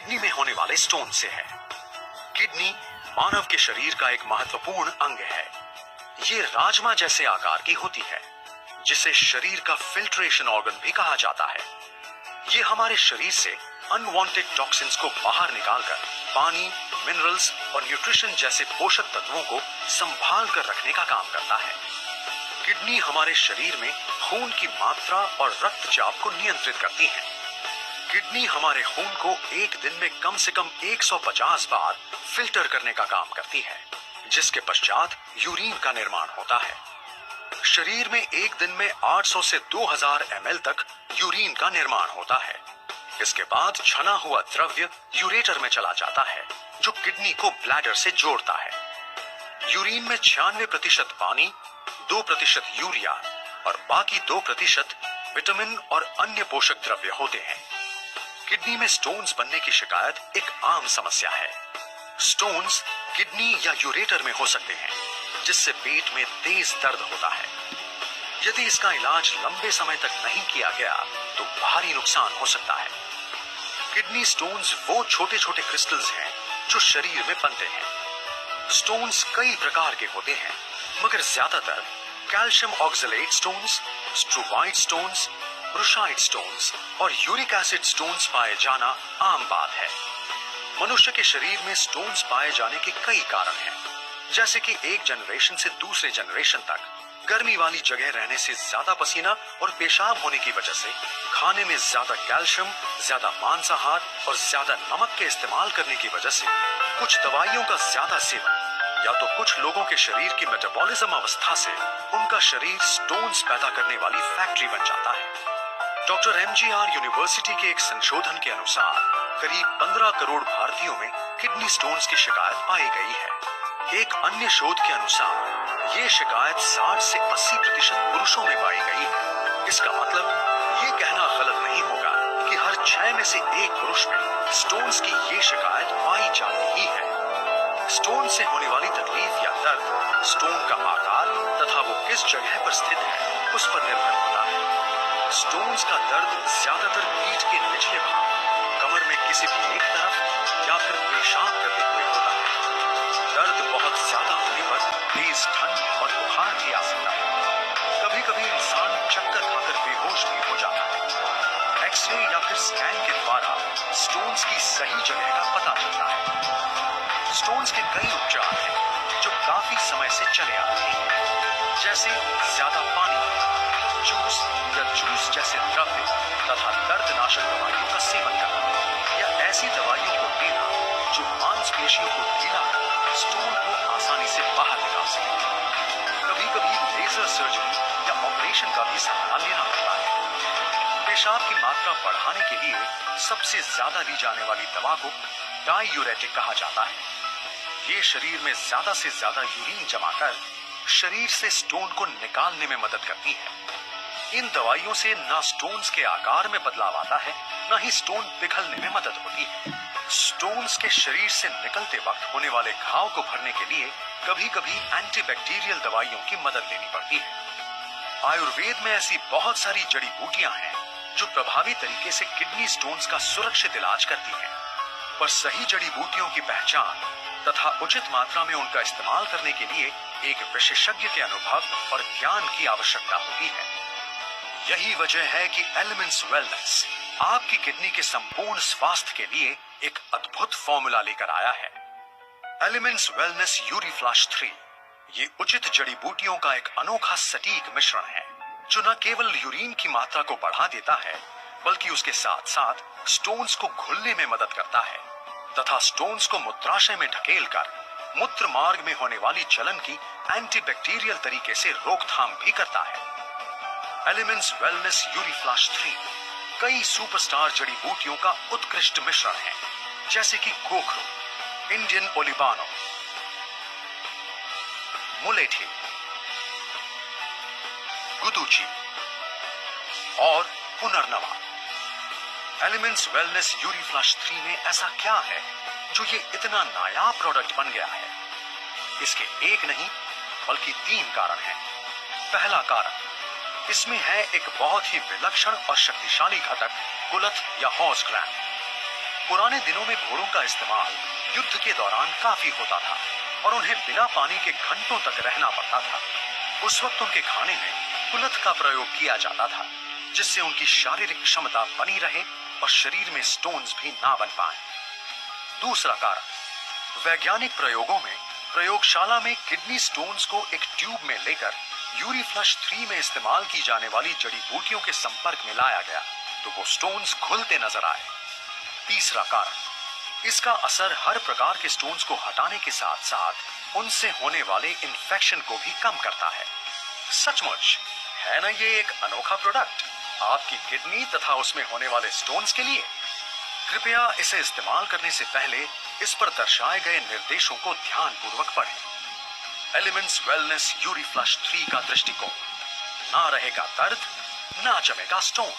Kidney में होने वाले स्टोन से है। किडनी मानव के शरीर का एक महत्वपूर्ण अंग है। ये राजमा जैसे आकार की होती है, जिसे शरीर का फिल्ट्रेशन ऑर्गन भी कहा जाता है। ये हमारे शरीर से अनवांटेड टॉक्सिन्स को बाहर निकालकर पानी, मिनरल्स और न्यूट्रिशन जैसे पोषक तत्वों को संभाल कर रखने का काम करता है। किडनी हमारे शरीर में खून की मात्रा और रक्तचाप को नियंत्रित करती है। किडनी हमारे खून को एक दिन में कम से कम 150 बार फिल्टर करने का काम करती है, जिसके पश्चात यूरिन का निर्माण होता है। शरीर में एक दिन में 800 से 2000 ml तक यूरिन का निर्माण होता है। इसके बाद छना हुआ द्रव्य यूरेटर में चला जाता है, जो किडनी को ब्लैडर से जोड़ता है। यूरिन में 96% पानी, 2% यूरिया और बाकी 2% विटामिन और अन्य पोषक द्रव्य होते हैं। किडनी में स्टोन्स बनने की शिकायत एक आम समस्या है। स्टोन्स किडनी या यूरेटर में हो सकते हैं, जिससे पेट में तेज दर्द होता है। यदि इसका इलाज लंबे समय तक नहीं किया गया तो भारी नुकसान हो सकता है। किडनी स्टोन्स वो छोटे छोटे क्रिस्टल्स हैं जो शरीर में बनते हैं। स्टोन्स कई प्रकार के होते हैं, मगर ज्यादातर calcium oxalate stones, struvite stones, brushite stones और यूरिक एसिड स्टोन्स पाए जाना आम बात है। मनुष्य के शरीर में स्टोन्स पाए जाने के कई कारण हैं, जैसे कि एक जनरेशन से दूसरे जनरेशन तक गर्मी वाली जगह रहने से ज्यादा पसीना और पेशाब होने की वजह से, खाने में ज्यादा कैल्शियम, ज्यादा मांसाहार और ज्यादा नमक के इस्तेमाल करने की वजह से, कुछ दवाइयों का ज्यादा सेवन, या तो कुछ लोगों के शरीर की मेटाबॉलिज्म अवस्था से उनका शरीर स्टोन्स पैदा करने वाली फैक्ट्री बन जाता है। डॉक्टर MGR यूनिवर्सिटी के एक संशोधन के अनुसार करीब 15 करोड़ भारतीयों में किडनी स्टोन्स की शिकायत पाई गई है। एक अन्य शोध के अनुसार ये शिकायत 60 से 80% पुरुषों में पाई गई है। इसका मतलब ये कहना गलत नहीं होगा कि हर 6 में से 1 पुरुष में स्टोन्स की ये शिकायत पाई जाती ही है। स्टोन से होने वाली तकलीफ या दर्द स्टोन का आकार तथा वो किस जगह पर स्थित है उस पर निर्भर होता है। स्टोन्स का दर्द ज्यादातर पीठ के निचले भाग, कमर में किसी भी एक तरफ या फिर पेशाब करते हुए होता है। दर्द बहुत ज्यादा होने पर तेज ठंड और बुखार भी आ सकता है। कभी कभी इंसान चक्कर खाकर बेहोश भी हो जाता है। एक्सरे या फिर स्कैन के द्वारा स्टोन्स की सही जगह का पता चलता है। स्टोन्स के कई उपचार हैं जो काफी समय से चले आ रहे हैं, जैसे ज्यादा पानी, जूस या जूस जैसे द्रव्य तथा दर्दनाशक दवाइयों का सेवन करना, या ऐसी दवाइयों को लेना जो मांसपेशियों को ढीला कर स्टोन को आसानी से बाहर निकाल सके। कभी कभी लेजर सर्जरी या ऑपरेशन का भी सहारा लेना पड़ता है। पेशाब की मात्रा बढ़ाने के लिए सबसे ज्यादा ली जाने वाली दवा को डायूरेटिक कहा जाता है। ये शरीर में ज्यादा से ज्यादा यूरिन जमा कर शरीर से स्टोन को निकालने में मदद करती है। इन दवाइयों से ना स्टोन्स के आकार में बदलाव आता है, ना ही स्टोन पिघलने में मदद होती है। स्टोन्स के शरीर से निकलते वक्त होने वाले घाव को भरने के लिए कभी कभी एंटीबैक्टीरियल दवाइयों की मदद लेनी पड़ती है। आयुर्वेद में ऐसी बहुत सारी जड़ी बूटियां हैं जो प्रभावी तरीके से किडनी स्टोन्स का सुरक्षित इलाज करती हैं, पर सही जड़ी बूटियों की पहचान तथा उचित मात्रा में उनका इस्तेमाल करने के लिए एक विशेषज्ञ के अनुभव और ज्ञान की आवश्यकता होती है। यही वजह है कि एलिमेंट्स वेलनेस आपकी किडनी के संपूर्ण स्वास्थ्य के लिए एक अद्भुत फॉर्मूला लेकर आया है। एलिमेंट्स वेलनेस यूरिफ्लैश 3 ये उचित जड़ी बूटियों का एक अनोखा सटीक मिश्रण है, जो न केवल यूरिन की मात्रा को बढ़ा देता है, बल्कि उसके साथ साथ स्टोन्स को घुलने में मदद करता है तथा स्टोन्स को मूत्राशय में ढकेलकर मूत्र मार्ग में होने वाली जलन की एंटीबैक्टीरियल तरीके से रोकथाम भी करता है। एलिमेंट्स वेलनेस यूरिफ्लैश 3 कई सुपरस्टार जड़ी बूटियों का उत्कृष्ट मिश्रण है, जैसे कि गोखरू, इंडियन ओलिबानो, मुलेठी, गुदुची और पुनर्नवा। एलिमेंट्स वेलनेस यूरिफ्लैश 3 में ऐसा क्या है जो ये इतना नायाब प्रोडक्ट बन गया है? इसके एक नहीं बल्कि 3 कारण हैं। पहला कारण, इसमें है एक बहुत ही विलक्षण और शक्तिशाली घटक कुलथ या हॉर्स ग्लैंड। पुराने दिनों में घोड़ों का इस्तेमाल युद्ध के दौरान काफी होता था और उन्हें बिना पानी के घंटों तक रहना पड़ता था। उस वक्त उनके खाने में कुलथ का प्रयोग किया जाता था, जिससे उनकी शारीरिक क्षमता बनी रहे और शरीर में स्टोन्स भी ना बन पाए। दूसरा कारण, वैज्ञानिक प्रयोगों में प्रयोगशाला में किडनी स्टोन्स को एक ट्यूब में लेकर यूरीफ्लश 3 में इस्तेमाल की जाने वाली जड़ी बूटियों के संपर्क में लाया गया तो वो स्टोन्स खुलते नजर आए। तीसरा कारण, इसका असर हर प्रकार के स्टोन्स को हटाने के साथ साथ उनसे होने वाले इन्फेक्शन को भी कम करता है। सचमुच है ना ये एक अनोखा प्रोडक्ट आपकी किडनी तथा उसमें होने वाले स्टोन्स के लिए। कृपया इसे इस्तेमाल करने से पहले इस पर दर्शाए गए निर्देशों को ध्यानपूर्वक पढ़ें। एलिमेंट्स वेलनेस यूरीफ्लश 3 का दृष्टिकोण, ना रहेगा दर्द, ना जमेगा स्टोन।